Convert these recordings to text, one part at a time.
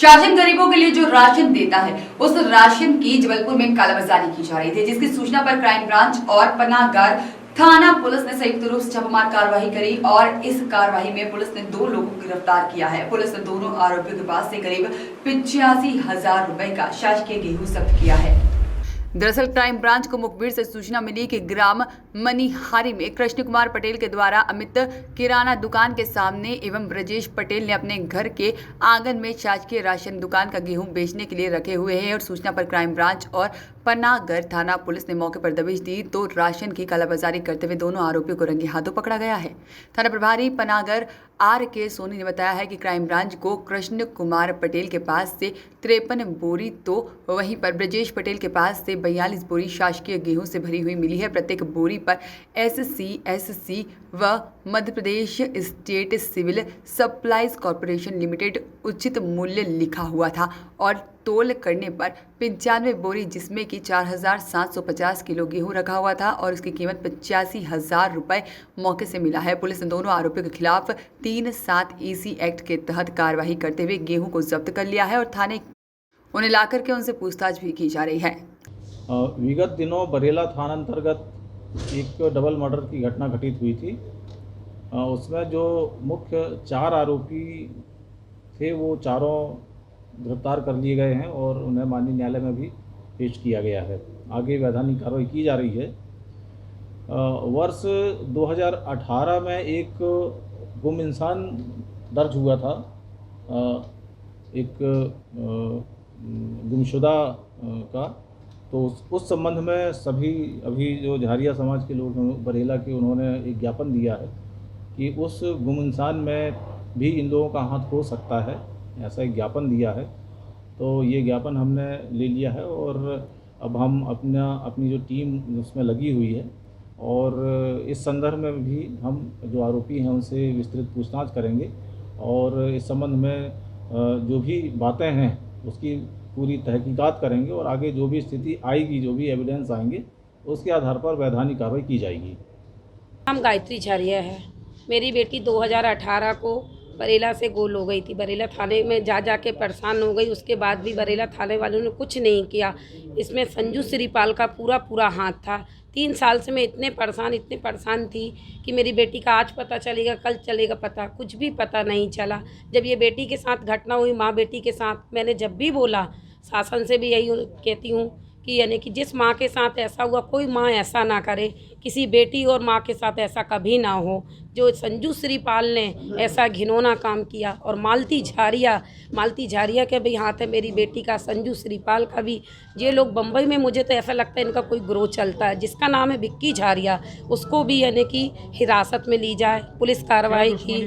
शासन गरीबों के लिए जो राशन देता है उस राशन की जबलपुर में कालाबाजारी की जा रही थी, जिसकी सूचना पर क्राइम ब्रांच और पनागर थाना पुलिस ने संयुक्त रूप से छापामार कार्रवाई करी और इस कार्रवाई में पुलिस ने 2 लोगों को गिरफ्तार किया है। पुलिस ने दोनों आरोपियों के पास से करीब 85,000 रुपए का शासकीय गेहूं जब्त किया है। दरअसल क्राइम ब्रांच को मुखबिर से सूचना मिली कि ग्राम मनिहारी में कृष्ण कुमार पटेल के द्वारा अमित किराना दुकान के सामने एवं ब्रजेश पटेल ने अपने घर के आंगन में शासकीय राशन दुकान का गेहूं बेचने के लिए रखे हुए हैं और सूचना पर क्राइम ब्रांच और पनागर थाना पुलिस ने मौके पर दबिश दी तो राशन की कालाबाजारी करते हुए दोनों आरोपियों को रंगे हाथों पकड़ा गया है। थाना प्रभारी पनागर R.K. सोनी ने बताया है कि क्राइम ब्रांच को कृष्ण कुमार पटेल के पास से 53 बोरी तो वहीं पर ब्रजेश पटेल के पास से 42 बोरी शासकीय गेहूं से भरी हुई मिली है। प्रत्येक बोरी पर SC व Madhya Pradesh state civil supplies corporation limited उचित मूल्य लिखा हुआ था और तोल करने पर 95 बोरी जिसमें कि 4,750 किलो गेहूं रखा हुआ था और उसकी कीमत 85,000 रुपए मौके से मिला है। पुलिस ने दोनों आरोपियों के खिलाफ 3-7 EC एक्ट के तहत कार्रवाई करते हुए गेहूं को जब्त कर लिया है और थाने उन्हें लाकर के उनसे पूछताछ भी की जा रही है। विगत दिनों बरेला थाना अंतर्गत एक डबल मर्डर की घटना घटित हुई थी। उसमें जो मुख्य 4 आरोपी थे वो चारों गिरफ्तार कर लिए गए हैं और उन्हें माननीय न्यायालय में भी पेश किया गया है। आगे वैधानिक कार्रवाई की जा रही है। वर्ष 2018 में एक गुम इंसान दर्ज हुआ था। एक गुमशुदा का, तो उस संबंध में सभी अभी जो झारिया समाज के लोग हैं बरेला के, उन्होंने एक ज्ञापन दिया है कि उस गुम इंसान में भी इन लोगों का हाथ हो सकता है, ऐसा एक ज्ञापन दिया है। तो ये ज्ञापन हमने ले लिया है और अब हम अपनी जो टीम उसमें लगी हुई है और इस संदर्भ में भी हम जो आरोपी हैं उनसे विस्तृत पूछताछ करेंगे और इस संबंध में जो भी बातें हैं उसकी पूरी तहकीकात करेंगे और आगे जो भी स्थिति आएगी, जो भी एविडेंस आएंगे, उसके आधार पर वैधानिक कार्रवाई की जाएगी। नाम गायत्री झारिया है। मेरी बेटी 2018 को बरेला से गोल हो गई थी। बरेला थाने में जा के परेशान हो गई। उसके बाद भी बरेला थाने वालों ने कुछ नहीं किया। इसमें संजू श्रीपाल का पूरा हाथ था। 3 साल से मैं इतने परेशान थी कि मेरी बेटी का आज पता चलेगा, कल चलेगा पता, कुछ भी पता नहीं चला। जब ये बेटी के साथ घटना हुई, माँ बेटी के साथ, मैंने जब भी बोला, शासन से भी यही कहती हूँ कि यानी कि जिस माँ के साथ ऐसा हुआ कोई माँ ऐसा ना करे, किसी बेटी और माँ के साथ ऐसा कभी ना हो। जो संजू श्रीपाल ने ऐसा घिनौना काम किया और मालती झारिया के भी हाथ है मेरी बेटी का, संजू श्रीपाल का भी। ये लोग बम्बई में, मुझे तो ऐसा लगता है इनका कोई ग्रोह चलता है जिसका नाम है विक्की झारिया, उसको भी यानी कि हिरासत में ली जाए। पुलिस कार्रवाई की।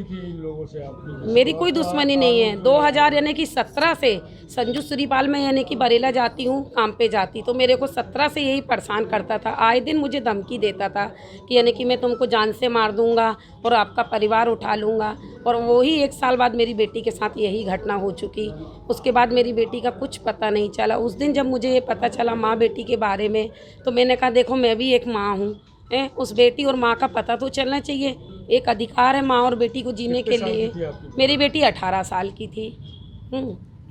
मेरी कोई दुश्मनी नहीं है। 2017 से संजू श्रीपाल में यानी कि बरेला जाती हूँ, काम पे जाती, तो मेरे को 17 से यही परेशान करता था। आए दिन मुझे धमकी देता था कि यानी कि मैं तुमको जान से मार दूंगा और आपका परिवार उठा लूँगा। और वही 1 साल बाद मेरी बेटी के साथ यही घटना हो चुकी। उसके बाद मेरी बेटी का कुछ पता नहीं चला। उस दिन जब मुझे ये पता चला माँ बेटी के बारे में, तो मैंने कहा देखो मैं भी एक माँ हूँ, उस बेटी और माँ का पता तो चलना चाहिए। एक अधिकार है माँ और बेटी को जीने के लिए। मेरी बेटी 18 साल की थी।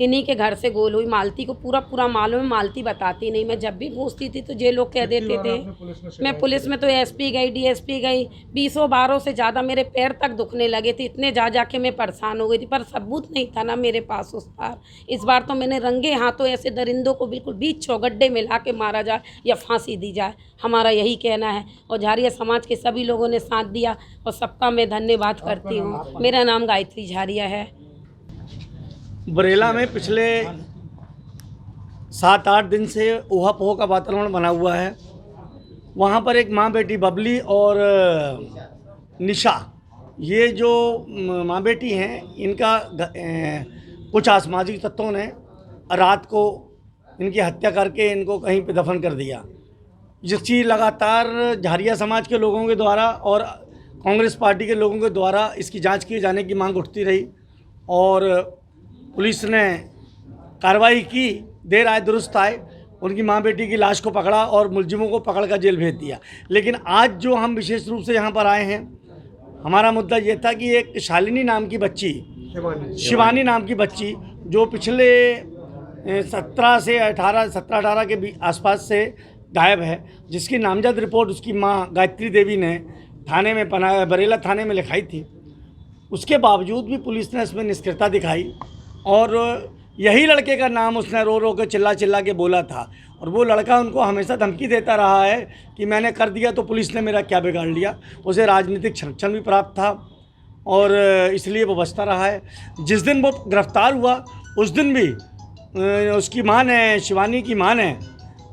इन्हीं के घर से गोल हुई। मालती को पूरा मालूम है, मालती बताती नहीं। मैं जब भी पूछती थी तो ये लोग कह देते थे। मैं पुलिस में तो SP गई, DSP गई, 20 बारों से ज़्यादा मेरे पैर तक दुखने लगे थे। इतने जा के मैं परेशान हो गई थी, पर सबूत नहीं था ना मेरे पास उस बार। इस बार तो मैंने रंगे हाथों ऐसे दरिंदों को बिल्कुल बीच चौगड्डे में ला के मारा जाए या फांसी दी जाए, हमारा यही कहना है। और झारिया समाज के सभी लोगों ने साथ दिया और सबका मैं धन्यवाद करती हूँ। मेरा नाम गायत्री झारिया है। बरेला में पिछले 7-8 दिन से ऊहा-पोह का वातावरण बना हुआ है। वहाँ पर एक माँ बेटी बबली और निशा, ये जो माँ बेटी हैं, इनका कुछ असामाजिक तत्वों ने रात को इनकी हत्या करके इनको कहीं पे दफन कर दिया, जिसकी लगातार झारिया समाज के लोगों के द्वारा और कांग्रेस पार्टी के लोगों के द्वारा इसकी जांच किए जाने की मांग उठती रही और पुलिस ने कार्रवाई की। देर आए दुरुस्त आए, उनकी माँ बेटी की लाश को पकड़ा और मुलजिमों को पकड़ कर जेल भेज दिया। लेकिन आज जो हम विशेष रूप से यहाँ पर आए हैं, हमारा मुद्दा ये था कि एक शालिनी नाम की बच्ची, शिवानी नाम की बच्ची, जो पिछले 17-18 के आसपास से गायब है, जिसकी नामजद रिपोर्ट उसकी माँ गायत्री देवी ने थाने में बरेला थाने में लिखाई थी। उसके बावजूद भी पुलिस ने इसमें निष्क्रियता दिखाई और यही लड़के का नाम उसने रो रो के चिल्ला के बोला था और वो लड़का उनको हमेशा धमकी देता रहा है कि मैंने कर दिया तो पुलिस ने मेरा क्या बिगाड़ लिया। उसे राजनीतिक संरक्षण भी प्राप्त था और इसलिए वो बचता रहा है। जिस दिन वो गिरफ्तार हुआ उस दिन भी उसकी माँ ने, शिवानी की माँ ने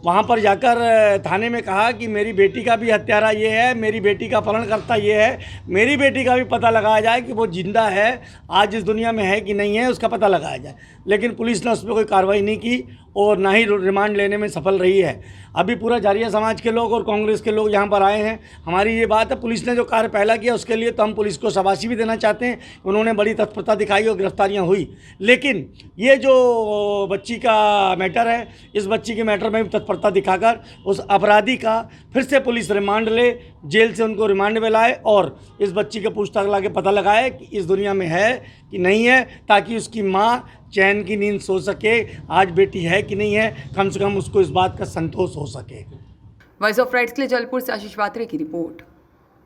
वहाँ पर जाकर थाने में कहा कि मेरी बेटी का भी हत्यारा ये है, मेरी बेटी का अपहरणकर्ता ये है, मेरी बेटी का भी पता लगाया जाए कि वो जिंदा है, आज इस दुनिया में है कि नहीं है, उसका पता लगाया जाए। लेकिन पुलिस ने उस पर कोई कार्रवाई नहीं की और ना ही रिमांड लेने में सफल रही है। अभी पूरा जारिया समाज के लोग और कांग्रेस के लोग यहाँ पर आए हैं। हमारी ये बात है, पुलिस ने जो कार्य पहला किया उसके लिए तो हम पुलिस को शाबाशी भी देना चाहते हैं। उन्होंने बड़ी तत्परता दिखाई और गिरफ्तारियाँ हुई। लेकिन ये जो बच्ची का मैटर है, इस बच्ची के मैटर में भी तत्परता दिखाकर उस अपराधी का फिर से पुलिस रिमांड ले, जेल से उनको रिमांड में लाए और इस बच्ची के पूछताछ ला के पता लगाए कि इस दुनिया में है कि नहीं है, ताकि उसकी माँ चैन की नींद सो सके, आज बेटी है कि नहीं है, कम से कम उसको इस बात का संतोष हो सके। वॉइस ऑफ राइट्स के लिए जबलपुर से आशीष वात्रे की रिपोर्ट।